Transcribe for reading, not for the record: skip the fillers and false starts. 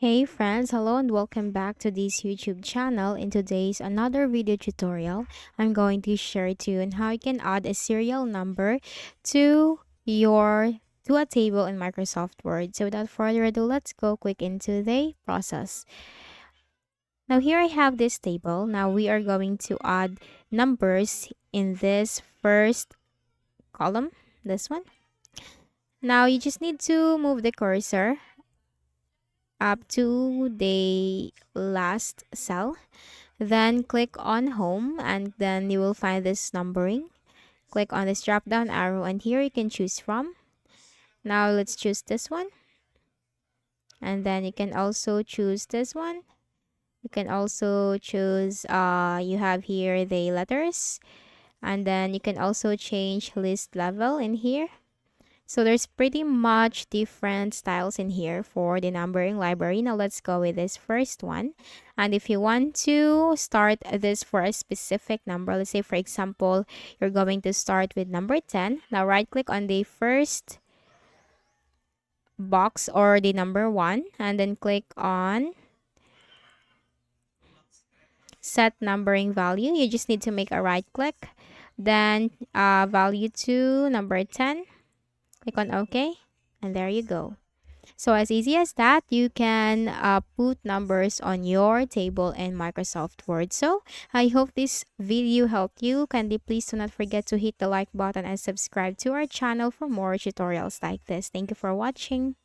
Hey friends, hello and welcome back to this YouTube channel. In today's another video tutorial, I'm going to share to you on how you can add a serial number to your to a table in Microsoft Word. So without further ado, let's go quick into the process. Now here I have this table. Now we are going to add numbers in this first column, this one. Now you just need to move the cursor up to the last cell. Then click on home and then you will find this numbering. Click on this drop down arrow and here you can choose from. Now let's choose this one. And then you can also choose this one. You can also choose, you have here the letters. And then you can also change list level in here. So there's pretty much different styles in here for the numbering library. Now let's go with this first one. And if you want to start this for a specific number, let's say for example, you're going to start with number 10. Now right click on the first box or the number 1 and then click on set numbering value. You just need to make a right click. Then value to number 10. Click on OK. And there you go. So as easy as that, you can put numbers on your table in Microsoft Word. So I hope this video helped you. Kindly please do not forget to hit the like button and subscribe to our channel for more tutorials like this. Thank you for watching.